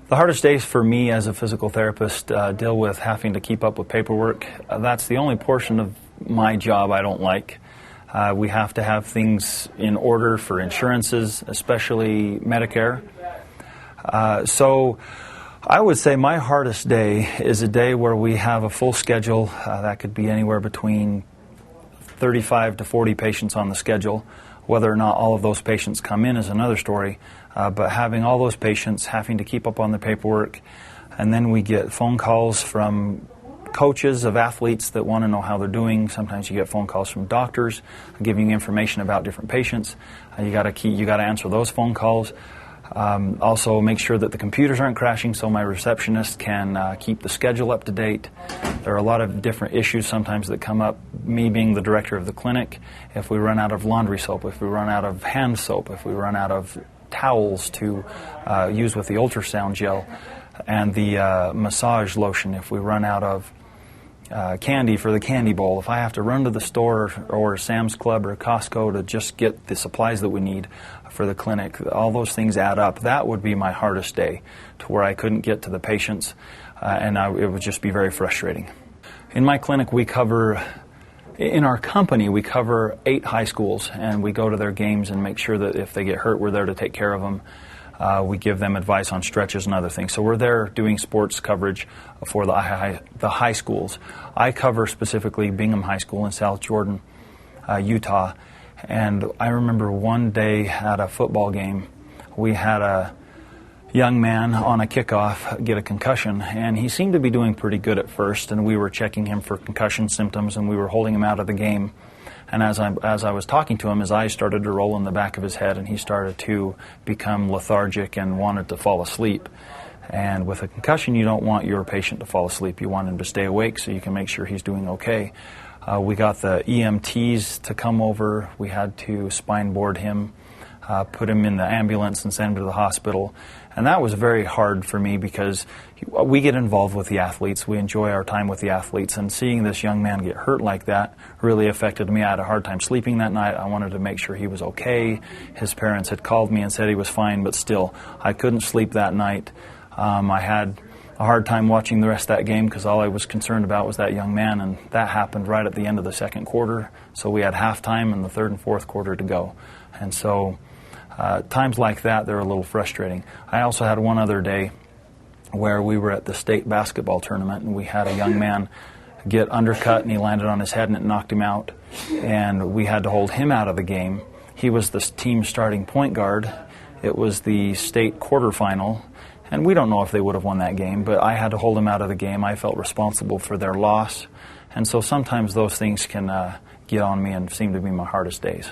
The hardest days for me as a physical therapist deal with having to keep up with paperwork. That's the only portion of my job I don't like. We have to have things in order for insurances, especially Medicare. So I would say my hardest day is a day where we have a full schedule. That could be anywhere between 35 to 40 patients on the schedule. Whether or not all of those patients come in is another story, but having all those patients, having to keep up on the paperwork, and then we get phone calls from coaches of athletes that want to know how they're doing. Sometimes you get phone calls from doctors giving you information about different patients. You got to answer those phone calls. Also make sure that the computers aren't crashing so my receptionist can keep the schedule up to date. There are a lot of different issues sometimes that come up, me being the director of the clinic. If we run out of laundry soap, if we run out of hand soap, if we run out of towels to use with the ultrasound gel and the massage lotion, if we run out of candy for the candy bowl, if I have to run to the store or Sam's Club or Costco to just get the supplies that we need for the clinic, all those things add up. That would be my hardest day, to where I couldn't get to the patients, and it would just be very frustrating. In my clinic, in our company, we cover 8 high schools, and we go to their games and make sure that if they get hurt, we're there to take care of them. We give them advice on stretches and other things. So we're there doing sports coverage for the high schools. I cover specifically Bingham High School in South Jordan, Utah. And I remember one day at a football game, we had a young man on a kickoff get a concussion, and he seemed to be doing pretty good at first, and we were checking him for concussion symptoms, and we were holding him out of the game. And as I was talking to him, his eyes started to roll in the back of his head, and he started to become lethargic and wanted to fall asleep. And with a concussion, you don't want your patient to fall asleep. You want him to stay awake so you can make sure he's doing okay. We got the EMTs to come over. We had to spine board him, put him in the ambulance and send him to the hospital. And that was very hard for me because we get involved with the athletes. We enjoy our time with the athletes. And seeing this young man get hurt like that really affected me. I had a hard time sleeping that night. I wanted to make sure he was okay. His parents had called me and said he was fine, but still, I couldn't sleep that night. I had a hard time watching the rest of that game because all I was concerned about was that young man, and that happened right at the end of the second quarter. So we had halftime and the third and fourth quarter to go. And so times like that, they're a little frustrating. I also had one other day where we were at the state basketball tournament, and we had a young man get undercut, and he landed on his head, and it knocked him out. And we had to hold him out of the game. He was the team's starting point guard. It was the state quarterfinal, and we don't know if they would have won that game, but I had to hold him out of the game. I felt responsible for their loss. And so sometimes those things can get on me and seem to be my hardest days.